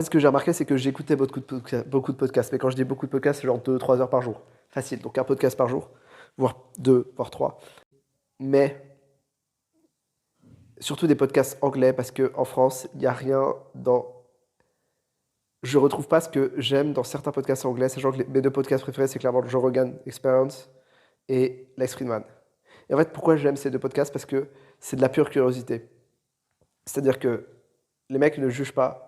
Ce que j'ai remarqué, c'est que j'écoutais beaucoup de podcasts. Mais quand je dis beaucoup de podcasts, c'est genre 2-3 heures par jour. Facile. Donc un podcast par jour, voire 2, voire 3. Mais surtout des podcasts anglais, parce qu'en France, il n'y a rien dans. Je retrouve pas ce que j'aime dans certains podcasts anglais, sachant que mes deux podcasts préférés, c'est clairement le Joe Rogan Experience et Lex Fridman. Et en fait, pourquoi j'aime ces deux podcasts? Parce que c'est de la pure curiosité. C'est-à-dire que les mecs ne jugent pas,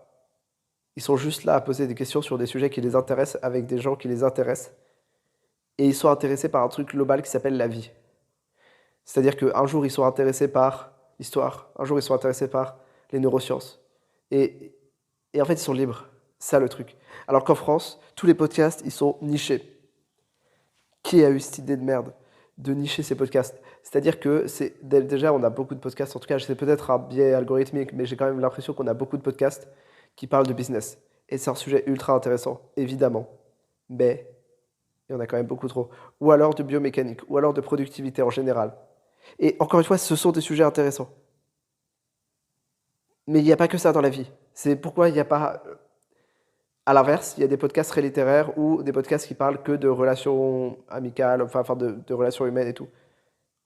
ils sont juste là à poser des questions sur des sujets qui les intéressent avec des gens qui les intéressent. Et ils sont intéressés par un truc global qui s'appelle la vie. C'est-à-dire qu'un jour, ils sont intéressés par l'histoire, un jour, ils sont intéressés par les neurosciences. Et, et en fait, ils sont libres. C'est ça le truc. Alors qu'en France, tous les podcasts, ils sont nichés. Qui a eu cette idée de merde de nicher ces podcasts? C'est-à-dire que déjà, on a beaucoup de podcasts, en tout cas, c'est peut-être un biais algorithmique, mais j'ai quand même l'impression qu'on a beaucoup de podcasts qui parlent de business. Et c'est un sujet ultra intéressant, évidemment. Mais il y en a quand même beaucoup trop. Ou alors de biomécanique, ou alors de productivité en général. Et encore une fois, ce sont des sujets intéressants. Mais il n'y a pas que ça dans la vie. C'est pourquoi il n'y a pas. À l'inverse, il y a des podcasts très littéraires ou des podcasts qui parlent que de relations amicales, enfin de relations humaines et tout.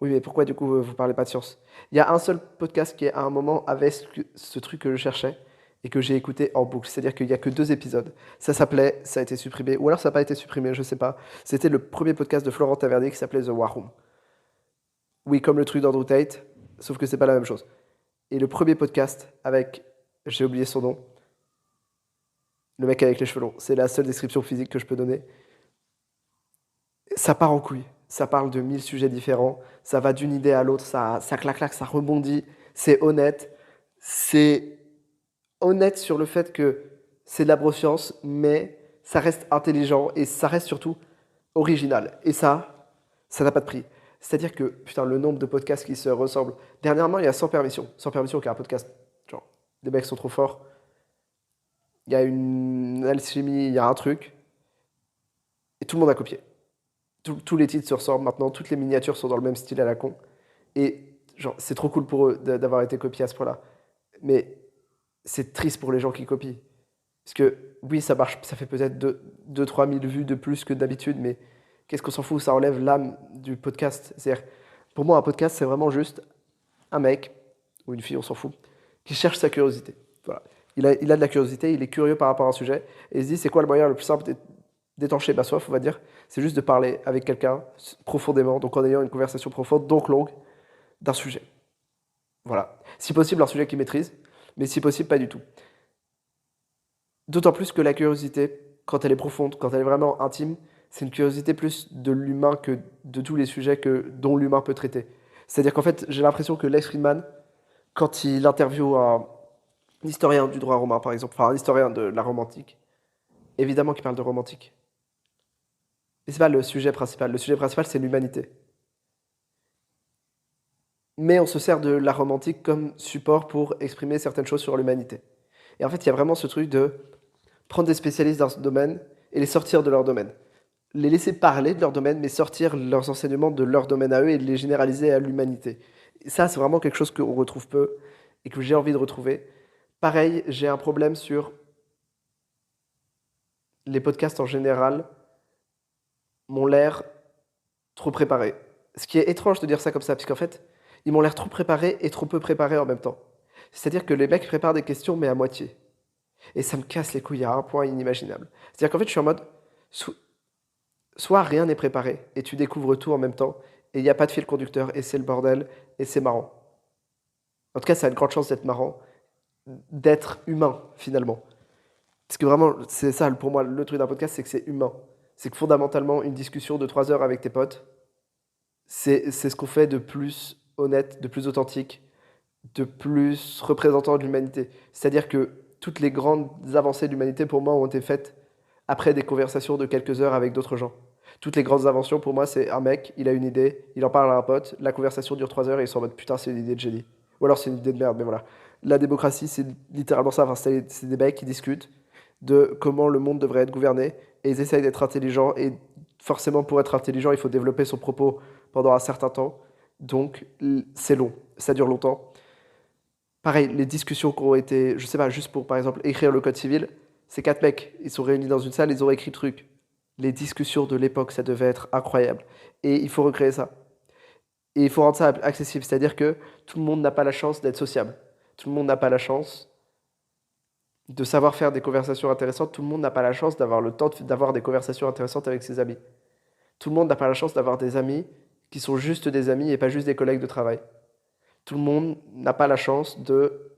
Oui, mais pourquoi du coup vous parlez pas de science? Il y a un seul podcast qui à un moment avait ce truc que je cherchais et que j'ai écouté en boucle. C'est-à-dire qu'il n'y a que 2 épisodes. Ça s'appelait, ça a été supprimé, ou alors ça n'a pas été supprimé, je sais pas. C'était le premier podcast de Florent Tavernier qui s'appelait The War Room. Oui, comme le truc d'Andrew Tate, sauf que c'est pas la même chose. Et le premier podcast avec, j'ai oublié son nom, le mec avec les cheveux longs, c'est la seule description physique que je peux donner. Ça part en couille. Ça parle de 1000 sujets différents. Ça va d'une idée à l'autre. Ça claque, ça rebondit. C'est honnête. C'est honnête sur le fait que c'est de la broscience, mais ça reste intelligent et ça reste surtout original. Et ça n'a pas de prix. C'est-à-dire que, putain, le nombre de podcasts qui se ressemblent. Dernièrement, il y a Sans Permission. Sans Permission, qui est un podcast. Genre, les mecs sont trop forts. Il y a une alchimie, il y a un truc. Et tout le monde a copié. Tous les titres se ressemblent maintenant. Toutes les miniatures sont dans le même style à la con. Et genre, c'est trop cool pour eux d'avoir été copiés à ce point-là. Mais c'est triste pour les gens qui copient. Parce que oui, ça marche, ça fait peut-être 2-3 000 vues de plus que d'habitude, mais qu'est-ce qu'on s'en fout? Ça enlève l'âme du podcast. C'est-à-dire, pour moi, un podcast, c'est vraiment juste un mec, ou une fille, on s'en fout, qui cherche sa curiosité. Voilà. Il a de la curiosité, il est curieux par rapport à un sujet, et il se dit, c'est quoi le moyen le plus simple d'étancher ma soif, on va dire? C'est juste de parler avec quelqu'un profondément, donc en ayant une conversation profonde, donc longue, d'un sujet. Voilà. Si possible, un sujet qu'il maîtrise, mais si possible, pas du tout. D'autant plus que la curiosité, quand elle est profonde, quand elle est vraiment intime, c'est une curiosité plus de l'humain que de tous les sujets dont l'humain peut traiter. C'est-à-dire qu'en fait, j'ai l'impression que Lex Fridman, quand il interviewe un historien du droit romain, par exemple, enfin un historien de la romantique, évidemment qu'il parle de romantique. Mais c'est pas le sujet principal. Le sujet principal, c'est l'humanité. Mais on se sert de la romantique comme support pour exprimer certaines choses sur l'humanité. Et en fait, il y a vraiment ce truc de prendre des spécialistes dans ce domaine et les sortir de leur domaine. Les laisser parler de leur domaine, mais sortir leurs enseignements de leur domaine à eux et de les généraliser à l'humanité. Et ça, c'est vraiment quelque chose qu'on retrouve peu et que j'ai envie de retrouver. Pareil, j'ai un problème sur les podcasts en général m'ont l'air trop préparés. Ce qui est étrange de dire ça comme ça, parce qu'en fait, ils m'ont l'air trop préparés et trop peu préparés en même temps. C'est-à-dire que les mecs préparent des questions, mais à moitié. Et ça me casse les couilles à un point inimaginable. C'est-à-dire qu'en fait, je suis en mode, soit rien n'est préparé, et tu découvres tout en même temps, et il n'y a pas de fil conducteur, et c'est le bordel, et c'est marrant. En tout cas, ça a une grande chance d'être marrant, d'être humain, finalement. Parce que vraiment, c'est ça, pour moi, le truc d'un podcast, c'est que c'est humain. C'est que fondamentalement, une discussion de 3 heures avec tes potes, c'est ce qu'on fait de plus honnête, de plus authentique, de plus représentant de l'humanité. C'est-à-dire que toutes les grandes avancées de l'humanité, pour moi, ont été faites après des conversations de quelques heures avec d'autres gens. Toutes les grandes inventions, pour moi, c'est un mec, il a une idée, il en parle à un pote, la conversation dure 3 heures et ils sont en mode putain, c'est une idée de génie. Ou alors c'est une idée de merde, mais voilà. La démocratie, c'est littéralement ça. Enfin, c'est des mecs qui discutent de comment le monde devrait être gouverné et ils essayent d'être intelligents. Et forcément, pour être intelligent, il faut développer son propos pendant un certain temps. Donc, c'est long, ça dure longtemps. Pareil, les discussions qui ont été, je sais pas, juste pour par exemple écrire le code civil, Ces quatre mecs, ils sont réunis dans une salle, ils ont écrit le truc. Les discussions de l'époque, ça devait être incroyable. Et il faut recréer ça. Et il faut rendre ça accessible, c'est-à-dire que tout le monde n'a pas la chance d'être sociable. Tout le monde n'a pas la chance de savoir faire des conversations intéressantes. Tout le monde n'a pas la chance d'avoir le temps d'avoir des conversations intéressantes avec ses amis. Tout le monde n'a pas la chance d'avoir des amis qui sont juste des amis et pas juste des collègues de travail. Tout le monde n'a pas la chance de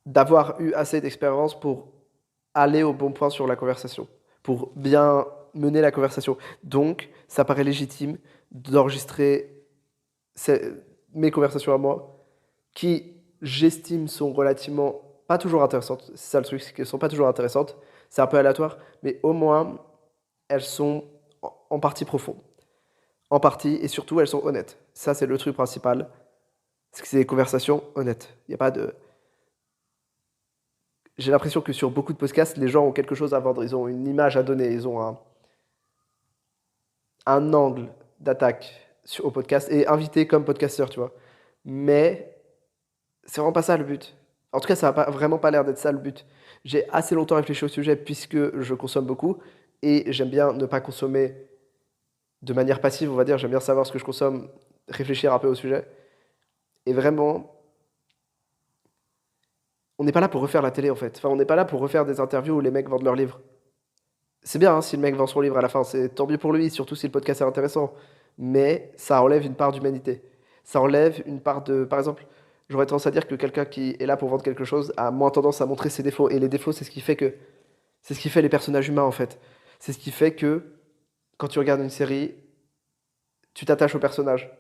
d'avoir eu assez d'expérience pour aller au bon point sur la conversation, pour bien mener la conversation. Donc, ça paraît légitime d'enregistrer ces- mes conversations à moi, qui, j'estime, sont relativement pas toujours intéressantes. C'est ça le truc, c'est qu'elles sont pas toujours intéressantes. C'est un peu aléatoire, mais au moins, elles sont en partie profondes. En partie, et surtout, elles sont honnêtes. Ça, c'est le truc principal. C'est que c'est des conversations honnêtes. Il n'y a pas de. J'ai l'impression que sur beaucoup de podcasts, les gens ont quelque chose à vendre. Ils ont une image à donner. Ils ont un angle d'attaque au podcast et invité comme podcasteur, tu vois. Mais c'est vraiment pas ça le but. En tout cas, ça n'a pas, vraiment pas l'air d'être ça le but. J'ai assez longtemps réfléchi au sujet puisque je consomme beaucoup et j'aime bien ne pas consommer de manière passive, on va dire. J'aime bien savoir ce que je consomme, réfléchir un peu au sujet. Et vraiment, on n'est pas là pour refaire la télé en fait. Enfin, on n'est pas là pour refaire des interviews où les mecs vendent leurs livres. C'est bien hein, si le mec vend son livre à la fin, c'est tant mieux pour lui, surtout si le podcast est intéressant. Mais ça enlève une part d'humanité. Ça enlève une part de. Par exemple, j'aurais tendance à dire que quelqu'un qui est là pour vendre quelque chose a moins tendance à montrer ses défauts. Et les défauts, c'est ce qui fait que. C'est ce qui fait les personnages humains en fait. C'est ce qui fait que quand tu regardes une série, tu t'attaches au personnage.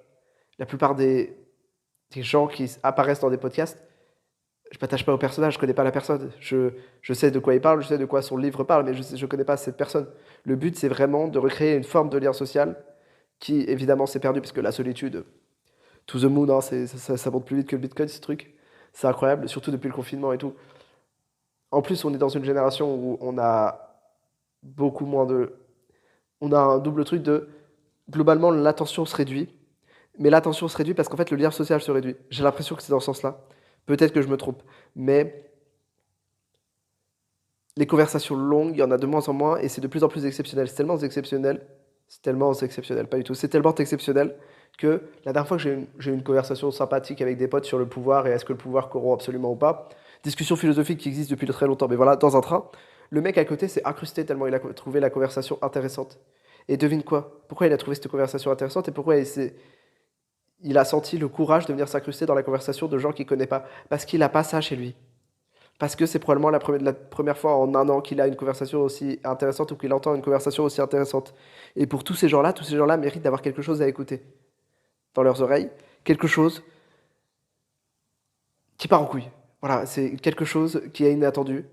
La plupart des gens qui apparaissent dans des podcasts, je m'attache pas au personnage, je connais pas la personne. Je sais de quoi il parle, je sais de quoi son livre parle, mais je connais pas cette personne. Le but, c'est vraiment de recréer une forme de lien social qui, évidemment, s'est perdu parce que la solitude, To the moon, hein, ça monte plus vite que le Bitcoin, ce truc. C'est incroyable, surtout depuis le confinement et tout. En plus, on est dans une génération où on a beaucoup moins de... On a un double truc de... Globalement, l'attention se réduit. Mais l'attention se réduit parce qu'en fait, le lien social se réduit. J'ai l'impression que c'est dans ce sens-là. Peut-être que je me trompe. Mais les conversations longues, il y en a de moins en moins et c'est de plus en plus exceptionnel. C'est tellement exceptionnel, pas du tout. C'est tellement exceptionnel que la dernière fois que j'ai eu une conversation sympathique avec des potes sur le pouvoir et est-ce que le pouvoir corrompt absolument ou pas, discussion philosophique qui existe depuis très longtemps, mais voilà, dans un train, le mec à côté s'est incrusté tellement il a trouvé la conversation intéressante. Et devine quoi? Pourquoi il a trouvé cette conversation intéressante et pourquoi il a senti le courage de venir s'incruster dans la conversation de gens qu'il connaît pas? Parce qu'il a pas ça chez lui. Parce que c'est probablement la première fois en un an qu'il a une conversation aussi intéressante ou qu'il entend une conversation aussi intéressante. Et pour tous ces gens-là méritent d'avoir quelque chose à écouter dans leurs oreilles, quelque chose qui part en couille. Voilà, c'est quelque chose qui est inattendu,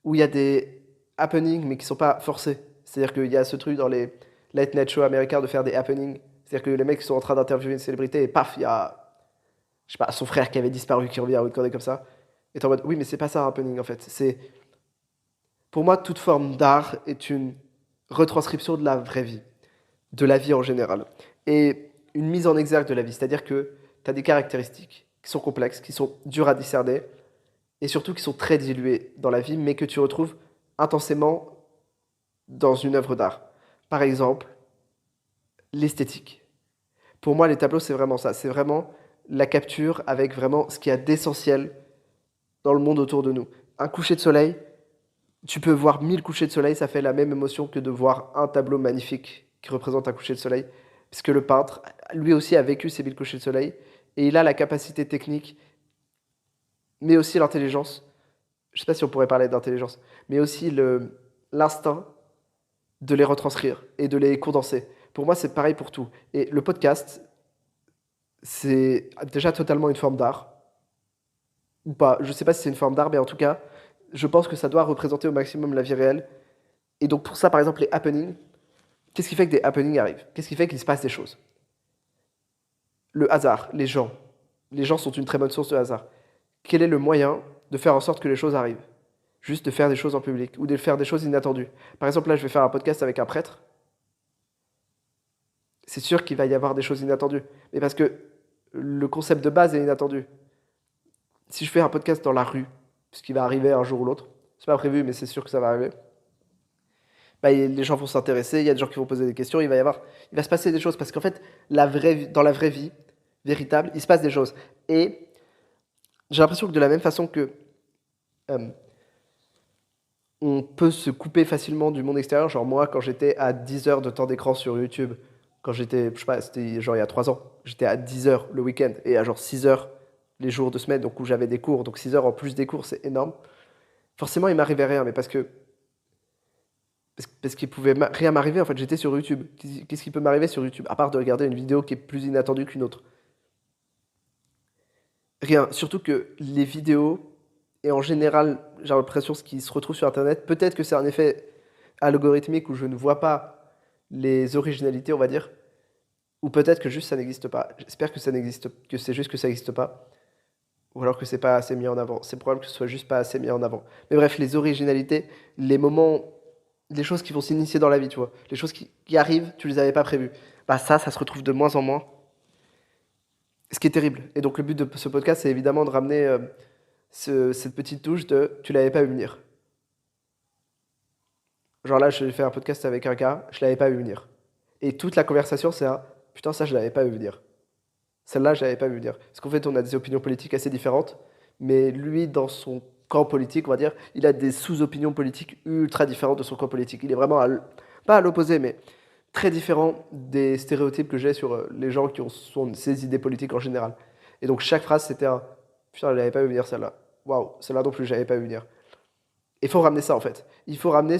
où il y a des happenings mais qui sont pas forcés. C'est-à-dire qu'il y a ce truc dans les late night shows américains de faire des happenings. C'est-à-dire que les mecs sont en train d'interviewer une célébrité et paf, il y a, je sais pas, son frère qui avait disparu qui revient ou une connerie comme ça. Et t'es en mode, oui, mais c'est pas ça un happening en fait. Pour moi, toute forme d'art est une retranscription de la vraie vie, de la vie en général. Et une mise en exergue de la vie. C'est-à-dire que tu as des caractéristiques qui sont complexes, qui sont dures à discerner, et surtout qui sont très diluées dans la vie, mais que tu retrouves intensément dans une œuvre d'art. Par exemple, l'esthétique. Pour moi, les tableaux, c'est vraiment ça. C'est vraiment la capture avec vraiment ce qu'il y a d'essentiel dans le monde autour de nous. Un coucher de soleil, tu peux voir 1000 couchers de soleil, ça fait la même émotion que de voir un tableau magnifique qui représente un coucher de soleil. Puisque le peintre, lui aussi, a vécu ces 1000 couchers de soleil. Et il a la capacité technique, mais aussi l'intelligence. Je ne sais pas si on pourrait parler d'intelligence, mais aussi l'instinct de les retranscrire et de les condenser. Pour moi, c'est pareil pour tout. Et le podcast, c'est déjà totalement une forme d'art. Ou pas, je ne sais pas si c'est une forme d'art, mais en tout cas, je pense que ça doit représenter au maximum la vie réelle. Et donc pour ça, par exemple, les happenings, qu'est-ce qui fait que des happenings arrivent? Qu'est-ce qui fait qu'il se passe des choses? Le hasard, les gens. Les gens sont une très bonne source de hasard. Quel est le moyen de faire en sorte que les choses arrivent? Juste de faire des choses en public ou de faire des choses inattendues. Par exemple, là, je vais faire un podcast avec un prêtre. C'est sûr qu'il va y avoir des choses inattendues. Mais parce que le concept de base est inattendu. Si je fais un podcast dans la rue, ce qui va arriver un jour ou l'autre, c'est pas prévu, mais c'est sûr que ça va arriver, bah, les gens vont s'intéresser, il y a des gens qui vont poser des questions, il va se passer des choses parce qu'en fait, dans la vraie vie véritable, il se passe des choses. Et j'ai l'impression que de la même façon que euh, on peut se couper facilement du monde extérieur, genre moi, quand j'étais à 10 heures de temps d'écran sur YouTube, quand j'étais, je sais pas, c'était genre il y a 3 ans, j'étais à 10 heures le week-end et à genre 6 heures les jours de semaine, donc où j'avais des cours, donc 6 heures en plus des cours, c'est énorme. Forcément, il m'arrivait rien, mais parce qu'il pouvait rien m'arriver, en fait, j'étais sur YouTube. Qu'est-ce qui peut m'arriver sur YouTube, à part de regarder une vidéo qui est plus inattendue qu'une autre? Rien. Surtout que les vidéos, et en général, j'ai l'impression ce qui se retrouve sur Internet, peut-être que c'est un effet algorithmique où je ne vois pas les originalités, on va dire, ou peut-être que juste ça n'existe pas. J'espère que ça n'existe, que c'est juste que ça n'existe pas, ou alors que c'est pas assez mis en avant. C'est probable que ce soit juste pas assez mis en avant. Mais bref, les originalités, les moments, les choses qui vont s'initier dans la vie, tu vois, les choses qui arrivent, tu les avais pas prévues. Bah ça se retrouve de moins en moins. Ce qui est terrible. Et donc le but de ce podcast, c'est évidemment de ramener cette petite touche de tu l'avais pas vu venir. Genre là, j'ai fait un podcast avec un gars, je l'avais pas vu venir. Et toute la conversation, c'est un putain, ça, je l'avais pas vu venir. Celle-là, je l'avais pas vu venir. Parce qu'en fait, on a des opinions politiques assez différentes, mais lui, dans son camp politique, on va dire, il a des sous-opinions politiques ultra différentes de son camp politique. Il est vraiment pas à l'opposé, mais très différent des stéréotypes que j'ai sur les gens qui ont ces idées politiques en général. Et donc chaque phrase, c'était un putain, je l'avais pas vu venir celle-là. Waouh, celle-là non plus, je l'avais pas vu venir. Il faut ramener ça en fait. Il faut ramener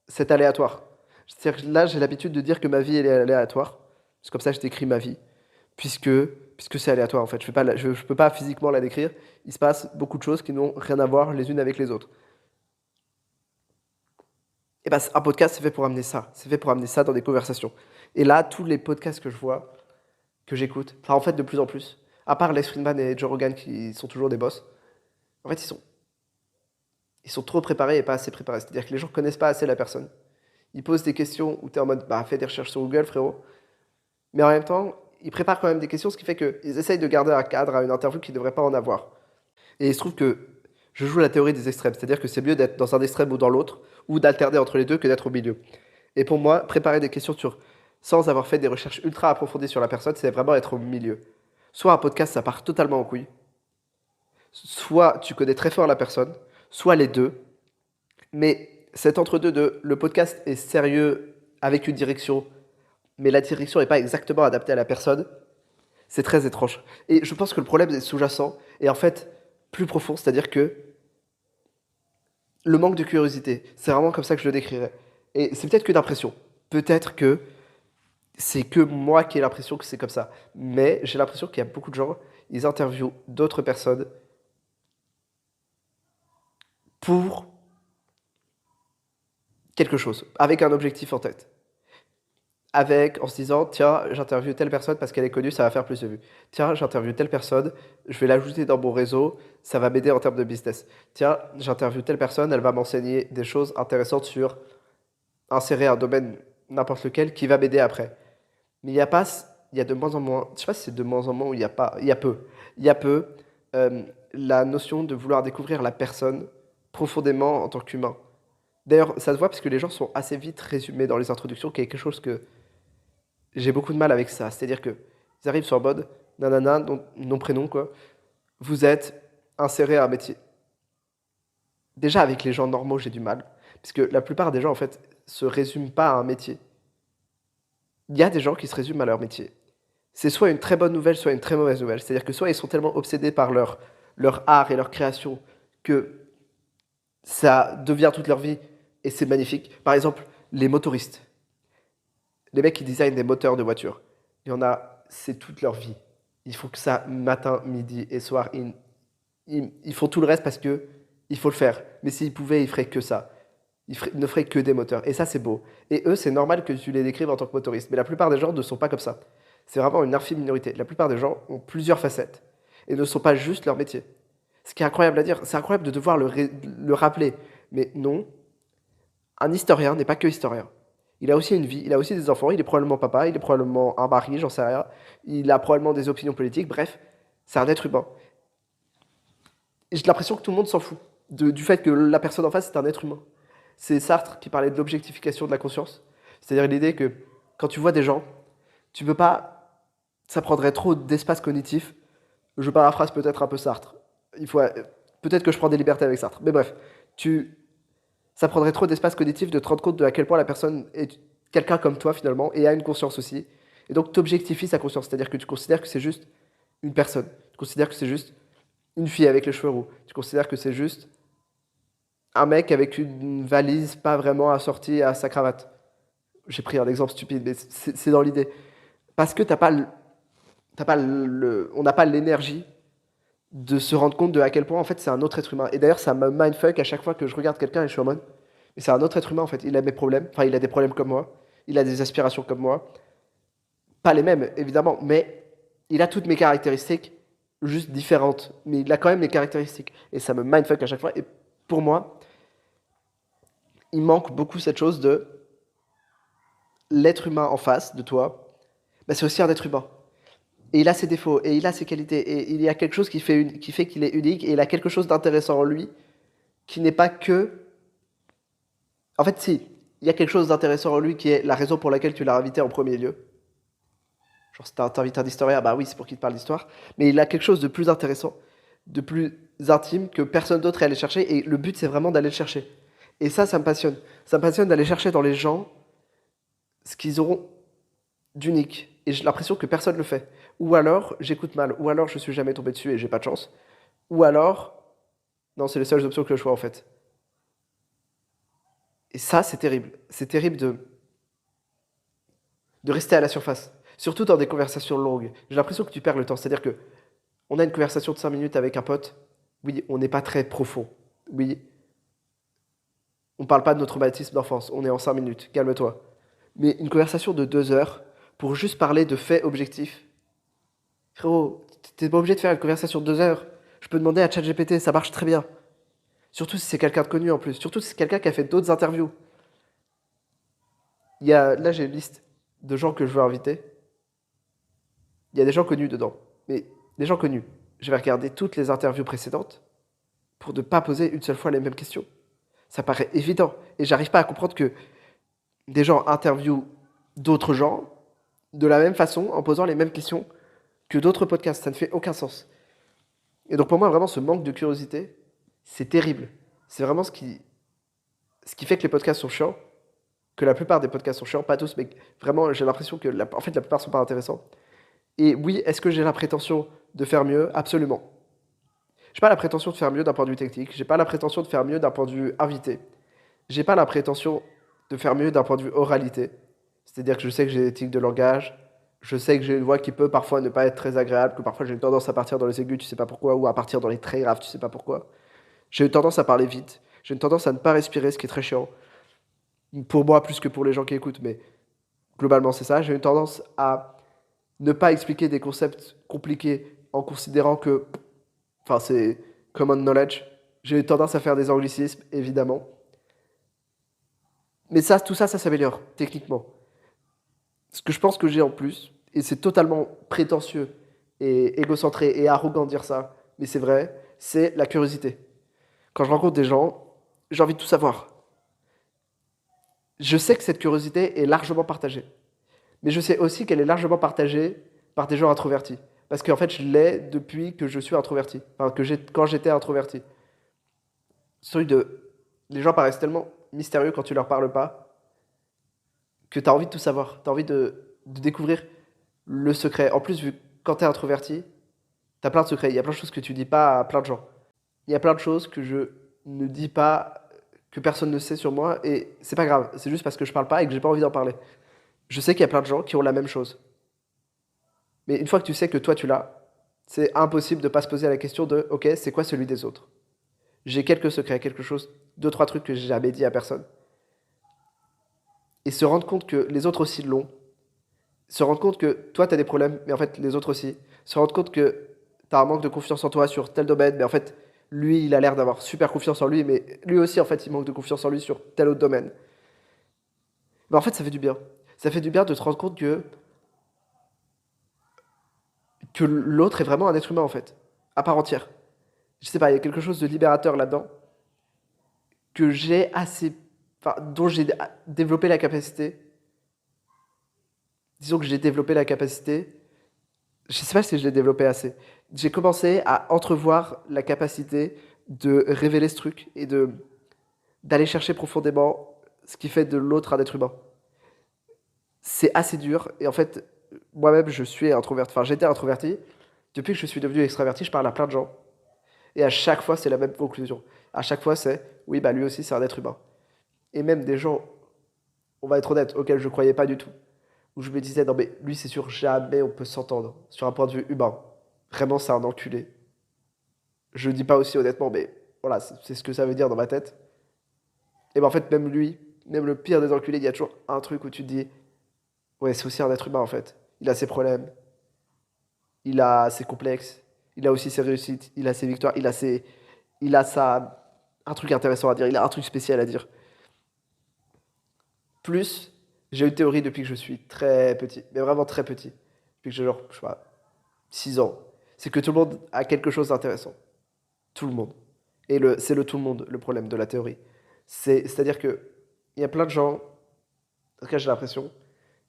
cet aléatoire. C'est-à-dire que là, j'ai l'habitude de dire que ma vie elle est aléatoire. C'est comme ça que je décris ma vie, puisque, puisque c'est aléatoire en fait. Je peux pas physiquement la décrire. Il se passe beaucoup de choses qui n'ont rien à voir les unes avec les autres. Et ben, un podcast, c'est fait pour amener ça. C'est fait pour amener ça dans des conversations. Et là, tous les podcasts que je vois, que j'écoute, enfin en fait de plus en plus, à part Les Friedman et Joe Rogan qui sont toujours des boss, en fait ils sont trop préparés et pas assez préparés. C'est-à-dire que les gens connaissent pas assez la personne. Ils posent des questions où tu es en mode, bah fais des recherches sur Google frérot. Mais en même temps, ils préparent quand même des questions, ce qui fait qu'ils essayent de garder un cadre à une interview qu'ils ne devraient pas en avoir. Et il se trouve que je joue la théorie des extrêmes, c'est-à-dire que c'est mieux d'être dans un extrême ou dans l'autre, ou d'alterner entre les deux que d'être au milieu. Et pour moi, préparer des questions sans avoir fait des recherches ultra approfondies sur la personne, c'est vraiment être au milieu. Soit un podcast, ça part totalement en couille, soit tu connais très fort la personne, soit les deux, mais cet entre-deux de le podcast est sérieux avec une direction, mais la direction n'est pas exactement adaptée à la personne, c'est très étrange. Et je pense que le problème est sous-jacent et en fait plus profond, c'est-à-dire que le manque de curiosité, c'est vraiment comme ça que je le décrirais. Et c'est peut-être que d'impression. Peut-être que c'est que moi qui ai l'impression que c'est comme ça. Mais j'ai l'impression qu'il y a beaucoup de gens, ils interviewent d'autres personnes pour quelque chose, avec un objectif en tête. En se disant, tiens, j'interviewe telle personne parce qu'elle est connue, ça va faire plus de vues. Tiens, j'interviewe telle personne, je vais l'ajouter dans mon réseau, ça va m'aider en termes de business. Tiens, j'interviewe telle personne, elle va m'enseigner des choses intéressantes sur insérer un domaine n'importe lequel qui va m'aider après. Mais il y a pas, il y a de moins en moins, je sais pas si c'est de moins en moins ou il y a pas, il y a peu la notion de vouloir découvrir la personne profondément en tant qu'humain. D'ailleurs, ça se voit parce que les gens sont assez vite résumés dans les introductions, qui est quelque chose que j'ai beaucoup de mal avec ça. C'est-à-dire que ils arrivent sur en mode nanana, nom prénom quoi. Vous êtes inséré à un métier. Déjà avec les gens normaux, j'ai du mal, parce que la plupart des gens en fait se résument pas à un métier. Il y a des gens qui se résument à leur métier. C'est soit une très bonne nouvelle, soit une très mauvaise nouvelle. C'est-à-dire que soit ils sont tellement obsédés par leur art et leur création que ça devient toute leur vie et c'est magnifique. Par exemple, les motoristes, les mecs qui designent des moteurs de voitures, il y en a, c'est toute leur vie. Il faut que ça, matin, midi et soir, ils font tout le reste parce que il faut le faire. Mais s'ils pouvaient, ils feraient que ça. Ils ne feraient que des moteurs. Et ça, c'est beau. Et eux, c'est normal que tu les décrives en tant que motoriste. Mais la plupart des gens ne sont pas comme ça. C'est vraiment une infime minorité. La plupart des gens ont plusieurs facettes et ne sont pas juste leur métier. Ce qui est incroyable à dire, c'est incroyable de devoir le rappeler. Mais non, un historien n'est pas que historien. Il a aussi une vie, il a aussi des enfants, il est probablement papa, il est probablement un mari, j'en sais rien. Il a probablement des opinions politiques, bref, c'est un être humain. Et j'ai l'impression que tout le monde s'en fout du fait que la personne en face est un être humain. C'est Sartre qui parlait de l'objectification de la conscience. C'est-à-dire l'idée que quand tu vois des gens, tu peux pas. Ça prendrait trop d'espace cognitif. Je paraphrase peut-être un peu Sartre. Peut-être que je prends des libertés avec Sartre. Mais bref, ça prendrait trop d'espace cognitif de te rendre compte de à quel point la personne est quelqu'un comme toi finalement et a une conscience aussi. Et donc tu objectifies sa conscience. C'est-à-dire que tu considères que c'est juste une personne. Tu considères que c'est juste une fille avec les cheveux roux. Tu considères que c'est juste un mec avec une valise pas vraiment assortie à sa cravate. J'ai pris un exemple stupide, mais c'est dans l'idée. Parce que on n'a pas l'énergie de se rendre compte de à quel point en fait c'est un autre être humain. Et d'ailleurs ça me mindfuck à chaque fois que je regarde quelqu'un et je suis en mode, mais c'est un autre être humain en fait. Il a mes problèmes, enfin il a des problèmes comme moi, il a des aspirations comme moi, pas les mêmes évidemment, mais il a toutes mes caractéristiques juste différentes, mais il a quand même mes caractéristiques. Et ça me mindfuck à chaque fois. Et pour moi, il manque beaucoup cette chose de l'être humain en face de toi, bah, c'est aussi un être humain. Et il a ses défauts, et il a ses qualités, et il y a quelque chose qui fait qu'il est unique, et il a quelque chose d'intéressant en lui, qui n'est pas que... En fait, si, il y a quelque chose d'intéressant en lui qui est la raison pour laquelle tu l'as invité en premier lieu. Genre, si t'invites un historien, bah oui, c'est pour qu'il te parle d'histoire. Mais il a quelque chose de plus intéressant, de plus intime, que personne d'autre est allé chercher, et le but, c'est vraiment d'aller le chercher. Et ça me passionne. Ça me passionne d'aller chercher dans les gens ce qu'ils auront d'unique. Et j'ai l'impression que personne ne le fait. Ou alors, j'écoute mal. Ou alors, je suis jamais tombé dessus et j'ai pas de chance. Ou alors, non, c'est les seules options que je vois en fait. Et ça, c'est terrible. C'est terrible de rester à la surface. Surtout dans des conversations longues. J'ai l'impression que tu perds le temps. C'est-à-dire que on a une conversation de 5 minutes avec un pote. Oui, on n'est pas très profond. Oui, on parle pas de notre traumatisme d'enfance. On est en 5 minutes. Calme-toi. Mais une conversation de 2 heures pour juste parler de faits objectifs, Frérot, t'es pas obligé de faire une conversation de 2 heures. Je peux demander à ChatGPT, ça marche très bien. Surtout si c'est quelqu'un de connu en plus. Surtout si c'est quelqu'un qui a fait d'autres interviews. Là, j'ai une liste de gens que je veux inviter. Il y a des gens connus dedans. Mais des gens connus. Je vais regarder toutes les interviews précédentes pour ne pas poser une seule fois les mêmes questions. Ça paraît évident. Et j'arrive pas à comprendre que des gens interviewent d'autres gens de la même façon en posant les mêmes questions que d'autres podcasts. Ça ne fait aucun sens. Et donc pour moi, vraiment, ce manque de curiosité, c'est terrible. C'est vraiment ce qui fait que les podcasts sont chiants, que la plupart des podcasts sont chiants, pas tous, mais vraiment, j'ai l'impression que en fait, la plupart sont pas intéressants. Et oui, est-ce que j'ai la prétention de faire mieux? Absolument. J'ai pas la prétention de faire mieux d'un point de vue technique, j'ai pas la prétention de faire mieux d'un point de vue invité, j'ai pas la prétention de faire mieux d'un point de vue oralité. C'est-à-dire que je sais que j'ai des tics de langage, je sais que j'ai une voix qui peut parfois ne pas être très agréable, que parfois j'ai une tendance à partir dans les aigus, tu sais pas pourquoi, ou à partir dans les très graves, tu sais pas pourquoi. J'ai une tendance à parler vite, j'ai une tendance à ne pas respirer, ce qui est très chiant. Pour moi, plus que pour les gens qui écoutent, mais globalement, c'est ça. J'ai une tendance à ne pas expliquer des concepts compliqués en considérant que, enfin, c'est common knowledge. J'ai tendance à faire des anglicismes, évidemment. Mais ça, tout ça, ça s'améliore, techniquement. Ce que je pense que j'ai en plus, et c'est totalement prétentieux et égocentré et arrogant de dire ça, mais c'est vrai, c'est la curiosité. Quand je rencontre des gens, j'ai envie de tout savoir. Je sais que cette curiosité est largement partagée. Mais je sais aussi qu'elle est largement partagée par des gens introvertis. Parce qu'en fait, je l'ai depuis que je suis introverti. Enfin, quand j'étais introverti. Celui de. Les gens paraissent tellement mystérieux quand tu leur parles pas que tu as envie de tout savoir. Tu as envie de découvrir le secret. En plus, vu que quand tu es introverti, tu as plein de secrets. Il y a plein de choses que tu dis pas à plein de gens. Il y a plein de choses que je ne dis pas, que personne ne sait sur moi. Et c'est pas grave. C'est juste parce que je parle pas et que j'ai pas envie d'en parler. Je sais qu'il y a plein de gens qui ont la même chose. Mais une fois que tu sais que toi tu l'as, c'est impossible de pas se poser la question de OK, c'est quoi celui des autres? J'ai quelques secrets, quelque chose, deux, trois trucs que j'ai jamais dit à personne. Et se rendre compte que les autres aussi l'ont. Se rendre compte que toi tu as des problèmes, mais en fait les autres aussi. Se rendre compte que tu as un manque de confiance en toi sur tel domaine, mais en fait lui il a l'air d'avoir super confiance en lui, mais lui aussi en fait il manque de confiance en lui sur tel autre domaine. Mais en fait ça fait du bien. Ça fait du bien de te rendre compte que l'autre est vraiment un être humain en fait, à part entière. Je sais pas, il y a quelque chose de libérateur là-dedans que j'ai assez, enfin, dont j'ai développé la capacité. Disons que j'ai développé la capacité. Je sais pas si je l'ai développé assez. J'ai commencé à entrevoir la capacité de révéler ce truc et de d'aller chercher profondément ce qui fait de l'autre un être humain. C'est assez dur et en fait, moi-même, je suis introverti. Enfin, j'étais introverti. Depuis que je suis devenu extraverti, je parle à plein de gens. Et à chaque fois, c'est la même conclusion. À chaque fois, c'est oui, bah lui aussi, c'est un être humain. Et même des gens, on va être honnête, auxquels je ne croyais pas du tout. Où je me disais, non mais lui, c'est sûr, jamais on peut s'entendre sur un point de vue humain. Vraiment, c'est un enculé. Je le dis pas aussi honnêtement, mais voilà, c'est ce que ça veut dire dans ma tête. Et ben en fait, même lui, même le pire des enculés, il y a toujours un truc où tu te dis, ouais, c'est aussi un être humain en fait. Il a ses problèmes, il a ses complexes, il a aussi ses réussites, il a ses victoires, il a un truc intéressant à dire, il a un truc spécial à dire. Plus, j'ai une théorie depuis que je suis très petit, mais vraiment très petit, depuis que j'ai genre, je sais pas, 6 ans. C'est que tout le monde a quelque chose d'intéressant. Tout le monde. Et c'est le tout le monde, le problème de la théorie. C'est-à-dire que il y a plein de gens, en tout cas j'ai l'impression,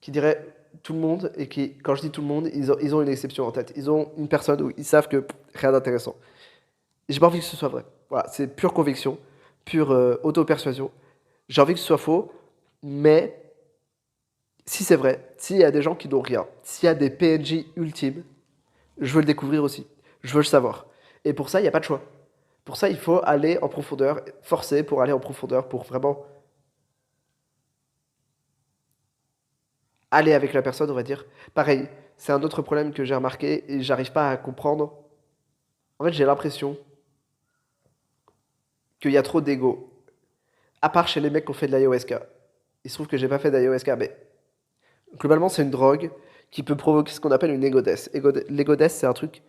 qui diraient tout le monde, et qui, quand je dis tout le monde, ils ont une exception en tête. Ils ont une personne où ils savent que rien d'intéressant. Et j'ai pas envie que ce soit vrai. Voilà, c'est pure conviction, pure auto-persuasion. J'ai envie que ce soit faux, mais si c'est vrai, s'il y a des gens qui n'ont rien, s'il y a des PNJ ultimes, je veux le découvrir aussi. Je veux le savoir. Et pour ça, il n'y a pas de choix. Pour ça, il faut aller en profondeur, forcer pour aller en profondeur, pour vraiment aller avec la personne, on va dire. Pareil, c'est un autre problème que j'ai remarqué et j'arrive pas à comprendre. En fait, j'ai l'impression qu'il y a trop d'ego. À part chez les mecs qui ont fait de l'ayahuasca. Il se trouve que j'ai pas fait d'ayahuasca, mais globalement, c'est une drogue qui peut provoquer ce qu'on appelle une ego death. L'ego death, c'est un truc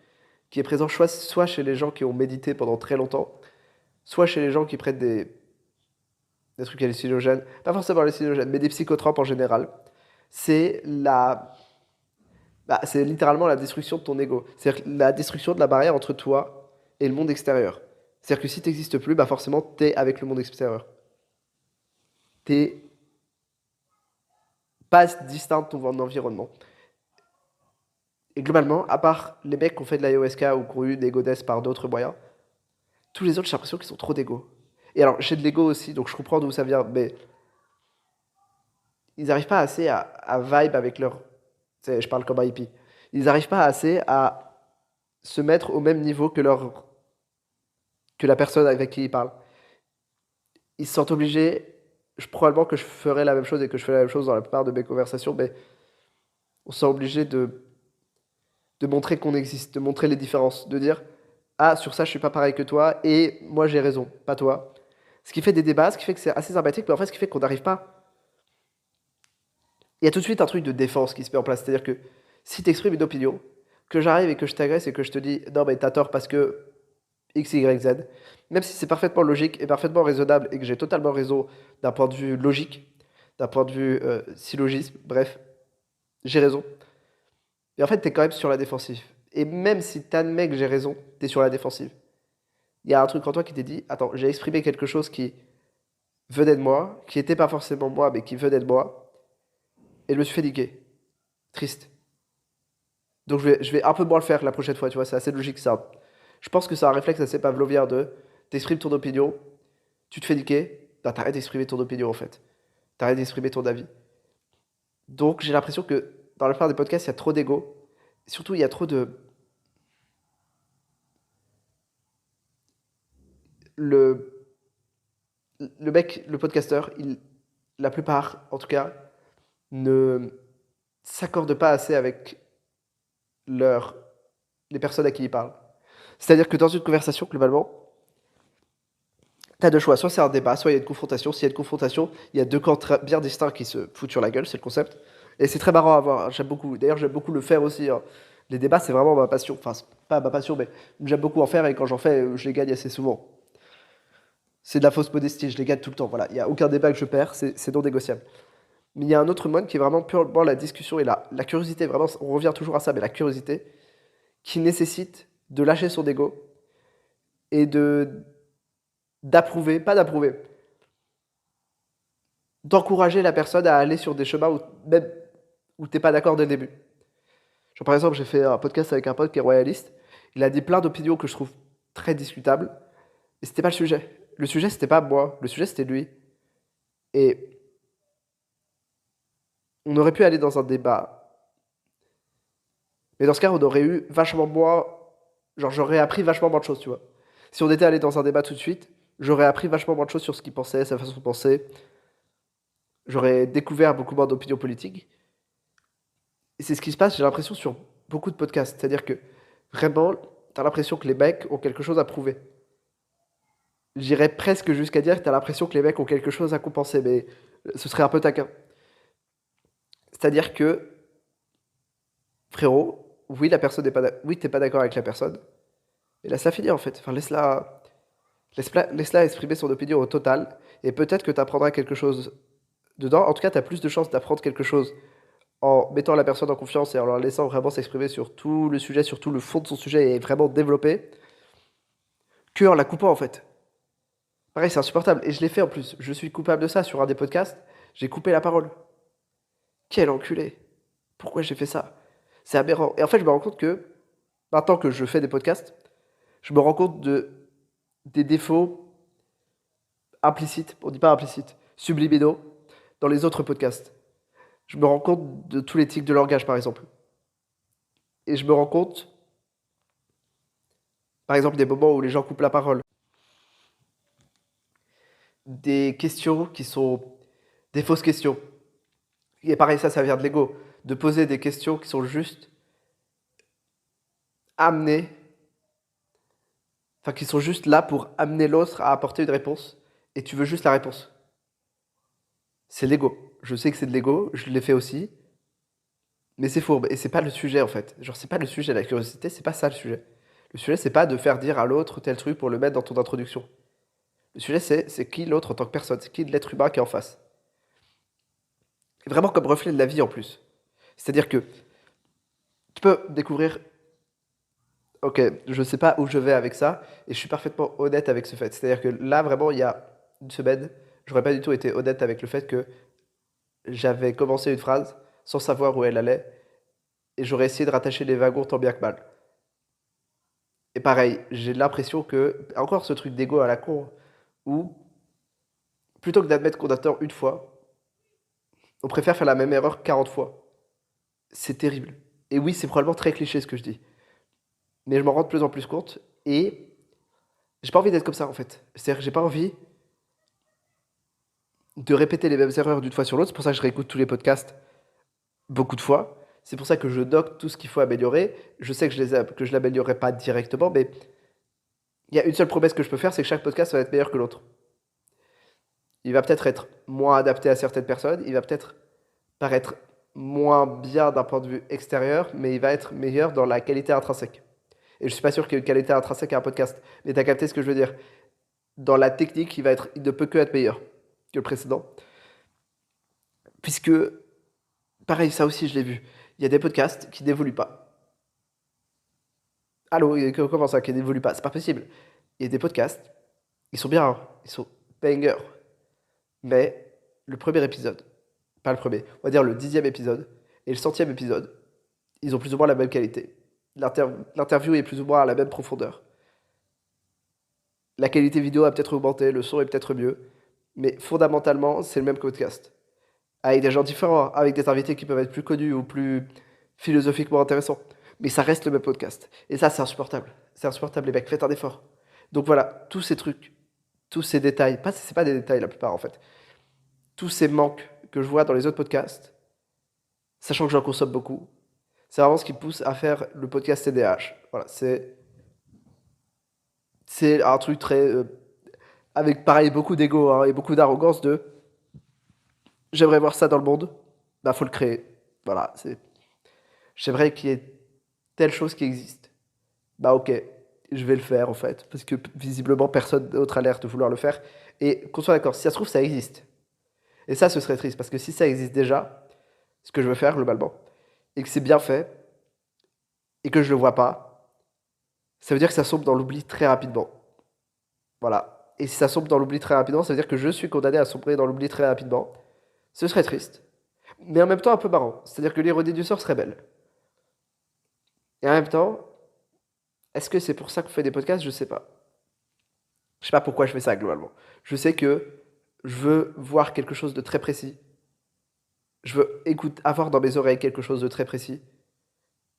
qui est présent soit chez les gens qui ont médité pendant très longtemps, soit chez les gens qui prennent des trucs hallucinogènes, pas forcément hallucinogènes, mais des psychotropes en général. C'est c'est littéralement la destruction de ton ego. C'est-à-dire la destruction de la barrière entre toi et le monde extérieur. C'est-à-dire que si tu n'existes plus, bah forcément, tu es avec le monde extérieur. Tu pas distinct de ton environnement. Et globalement, à part les mecs qui ont fait de l'ayahuasca ou qui ont eu des goddesses par d'autres moyens, tous les autres, j'ai l'impression qu'ils sont trop d'ego. Et alors, j'ai de l'ego aussi, donc je comprends d'où ça vient, mais ils n'arrivent pas assez à vibe avec leur. Je parle comme un hippie. Ils n'arrivent pas assez à se mettre au même niveau que la personne avec qui ils parlent. Ils se sentent obligés. Probablement que je ferais la même chose et que je fais la même chose dans la plupart de mes conversations, mais on se sent obligé de montrer qu'on existe, de montrer les différences, de dire ah, sur ça, je suis pas pareil que toi et moi j'ai raison, pas toi. Ce qui fait des débats, ce qui fait que c'est assez sympathique, mais en fait, ce qui fait qu'on n'arrive pas. Il y a tout de suite un truc de défense qui se met en place. C'est-à-dire que si tu exprimes une opinion, que j'arrive et que je t'agresse et que je te dis non, mais t'as tort parce que X, Y, Z, même si c'est parfaitement logique et parfaitement raisonnable et que j'ai totalement raison d'un point de vue logique, d'un point de vue syllogisme, bref, j'ai raison. Et en fait, t'es quand même sur la défensive. Et même si t'admets que j'ai raison, t'es sur la défensive. Il y a un truc en toi qui t'est dit, attends, j'ai exprimé quelque chose qui venait de moi, qui n'était pas forcément moi, mais qui venait de moi, et je me suis fait niquer. Triste. Donc je vais un peu moins le faire la prochaine fois, tu vois, c'est assez logique ça. Je pense que c'est un réflexe assez pavlovien de t'exprimes ton opinion, tu te fais niquer, bah t'arrêtes d'exprimer ton opinion en fait. T'arrêtes d'exprimer ton avis. Donc j'ai l'impression que dans la plupart des podcasts, il y a trop d'ego. Surtout, il y a trop de. Le, le mec, le podcasteur, la plupart, en tout cas, ne s'accorde pas assez avec leur, les personnes à qui ils parlent. C'est-à-dire que dans une conversation, globalement, tu as deux choix. Soit c'est un débat, soit il y a une confrontation. S'il y a une confrontation, il y a deux camps bien distincts qui se foutent sur la gueule, c'est le concept. Et c'est très marrant à voir, hein. J'aime beaucoup. D'ailleurs, j'aime beaucoup le faire aussi, hein. Les débats, c'est vraiment ma passion. Enfin, c'est pas ma passion, mais j'aime beaucoup en faire et quand j'en fais, je les gagne assez souvent. C'est de la fausse modestie, je les gagne tout le temps. Voilà, il n'y a aucun débat que je perds, c'est non négociable. Mais il y a un autre mode qui est vraiment purement la discussion et la curiosité. Vraiment, on revient toujours à ça, mais la curiosité qui nécessite de lâcher son ego et d'approuver, pas d'approuver, d'encourager la personne à aller sur des chemins où même où t'es pas d'accord dès le début. Genre, par exemple, j'ai fait un podcast avec un pote qui est royaliste. Il a dit plein d'opinions que je trouve très discutables. Et c'était pas le sujet. Le sujet, c'était pas moi. Le sujet, c'était lui. Et on aurait pu aller dans un débat. Mais dans ce cas, on aurait eu vachement moins. Genre, j'aurais appris vachement moins de choses, tu vois. Si on était allé dans un débat tout de suite, j'aurais appris vachement moins de choses sur ce qu'il pensait, sa façon de penser. J'aurais découvert beaucoup moins d'opinions politiques. Et c'est ce qui se passe, j'ai l'impression, sur beaucoup de podcasts. C'est-à-dire que vraiment, t'as l'impression que les mecs ont quelque chose à prouver. J'irais presque jusqu'à dire que t'as l'impression que les mecs ont quelque chose à compenser, mais ce serait un peu taquin. C'est-à-dire que, frérot, oui, la personne n'est pas, oui, t'es pas d'accord avec la personne, mais laisse-la finir en fait. Enfin, laisse-la exprimer son opinion au total, et peut-être que tu apprendras quelque chose dedans. En tout cas, tu as plus de chances d'apprendre quelque chose en mettant la personne en confiance et en la laissant vraiment s'exprimer sur tout le sujet, sur tout le fond de son sujet et vraiment développer, que en la coupant en fait. Pareil, c'est insupportable. Et je l'ai fait en plus. Je suis coupable de ça sur un des podcasts. J'ai coupé la parole. Quel enculé. Pourquoi j'ai fait ça? C'est aberrant. Et en fait, je me rends compte que, maintenant que je fais des podcasts, je me rends compte des défauts implicites, on dit pas implicites, subliminaux, dans les autres podcasts. Je me rends compte de tous les tics de langage, par exemple. Et je me rends compte, par exemple, des moments où les gens coupent la parole. Des questions qui sont des fausses questions. Et pareil, ça vient de l'ego. De poser des questions qui sont juste amenées, enfin qui sont juste là pour amener l'autre à apporter une réponse. Et tu veux juste la réponse. C'est l'ego. Je sais que c'est de l'ego, je l'ai fait aussi. Mais c'est fourbe, et c'est pas le sujet en fait. Genre, c'est pas le sujet, la curiosité, c'est pas ça le sujet. Le sujet, c'est pas de faire dire à l'autre tel truc pour le mettre dans ton introduction. Le sujet, c'est qui l'autre en tant que personne, c'est qui l'être humain qui est en face. Et vraiment comme reflet de la vie en plus. C'est-à-dire que tu peux découvrir, ok, je sais pas où je vais avec ça, et je suis parfaitement honnête avec ce fait. C'est-à-dire que là, vraiment, il y a une semaine, j'aurais pas du tout été honnête avec le fait que j'avais commencé une phrase sans savoir où elle allait, et j'aurais essayé de rattacher les wagons tant bien que mal. Et pareil, j'ai l'impression que, encore ce truc d'ego à la con, où plutôt que d'admettre qu'on a tort une fois, on préfère faire la même erreur 40 fois. C'est terrible. Et oui, c'est probablement très cliché ce que je dis. Mais je m'en rends de plus en plus compte, et j'ai pas envie d'être comme ça en fait. C'est-à-dire que j'ai pas envie de répéter les mêmes erreurs d'une fois sur l'autre. C'est pour ça que je réécoute tous les podcasts beaucoup de fois. C'est pour ça que je note tout ce qu'il faut améliorer. Je sais que que je l'améliorerai pas directement, mais il y a une seule promesse que je peux faire, c'est que chaque podcast va être meilleur que l'autre. Il va peut-être être moins adapté à certaines personnes, il va peut-être paraître moins bien d'un point de vue extérieur, mais il va être meilleur dans la qualité intrinsèque. Et je suis pas sûr qu'il y ait une qualité intrinsèque à un podcast, mais tu as capté ce que je veux dire. Dans la technique, il ne peut que être meilleur que le précédent. Puisque, pareil, ça aussi je l'ai vu, il y a des podcasts qui n'évoluent pas. Allô, comment ça, qui n'évoluent pas? C'est pas possible. Il y a des podcasts, ils sont bien, hein, ils sont bangers. Mais le premier épisode, pas le premier, on va dire le 10e épisode et le 100e épisode, ils ont plus ou moins la même qualité. L'interview est plus ou moins à la même profondeur. La qualité vidéo a peut-être augmenté, le son est peut-être mieux, mais fondamentalement, c'est le même podcast. Avec des gens différents, avec des invités qui peuvent être plus connus ou plus philosophiquement intéressants. Mais ça reste le même podcast. Et ça, c'est insupportable. C'est insupportable, les mecs, faites un effort. Donc voilà, tous ces trucs, tous ces détails, pas, c'est pas des détails la plupart en fait, tous ces manques que je vois dans les autres podcasts, sachant que j'en consomme beaucoup, c'est vraiment ce qui me pousse à faire le podcast TDAH. Voilà, c'est un truc très, avec pareil beaucoup d'ego hein, et beaucoup d'arrogance de j'aimerais voir ça dans le monde, bah faut le créer. Voilà, j'aimerais qu'il y ait telle chose qui existe. Bah ok, je vais le faire en fait, parce que visiblement personne d'autre a l'air de vouloir le faire. Et qu'on soit d'accord, si ça se trouve ça existe. Et ça, ce serait triste, parce que si ça existe déjà, ce que je veux faire globalement, et que c'est bien fait, et que je le vois pas, ça veut dire que ça sombre dans l'oubli très rapidement. Voilà. Et si ça sombre dans l'oubli très rapidement, ça veut dire que je suis condamné à sombrer dans l'oubli très rapidement. Ce serait triste, mais en même temps un peu marrant. C'est-à-dire que l'ironie du sort serait belle. Et en même temps, est-ce que c'est pour ça qu'on fait des podcasts? Je sais pas. Je sais pas pourquoi je fais ça globalement. Je sais que je veux voir quelque chose de très précis. Je veux avoir dans mes oreilles quelque chose de très précis.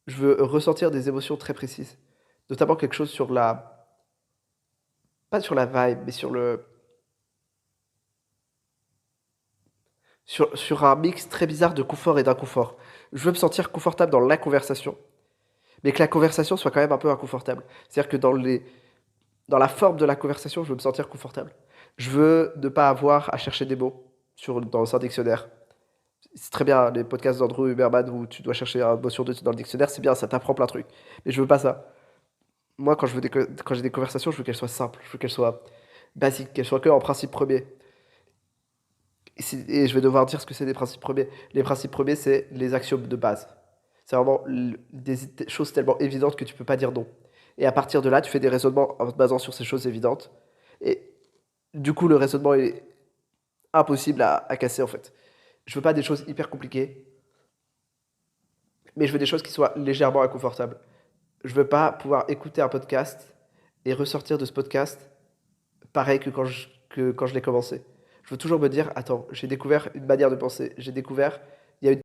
Je veux ressentir des émotions très précises. Notamment quelque chose sur la... Pas sur la vibe, mais sur un mix très bizarre de confort et d'inconfort. Je veux me sentir confortable dans la conversation, mais que la conversation soit quand même un peu inconfortable. C'est-à-dire que dans la forme de la conversation, je veux me sentir confortable. Je veux ne pas avoir à chercher des mots dans un dictionnaire. C'est très bien, les podcasts d'Andrew Huberman où tu dois chercher un mot sur deux dans le dictionnaire, c'est bien, ça t'apprend plein de trucs. Mais je veux pas ça. Moi, quand j'ai des conversations, je veux qu'elles soient simples, je veux qu'elles soient basiques, qu'elles soient que en principe premier. Et je vais devoir dire ce que c'est des principes premiers. Les principes premiers, c'est les axiomes de base. C'est vraiment des choses tellement évidentes que tu peux pas dire non. Et à partir de là, tu fais des raisonnements en te basant sur ces choses évidentes. Et du coup, le raisonnement est impossible à casser en fait. Je veux pas des choses hyper compliquées, mais je veux des choses qui soient légèrement inconfortables. Je veux pas pouvoir écouter un podcast et ressortir de ce podcast pareil que quand je l'ai commencé. Je veux toujours me dire, attends, j'ai découvert une manière de penser, j'ai découvert, il y a une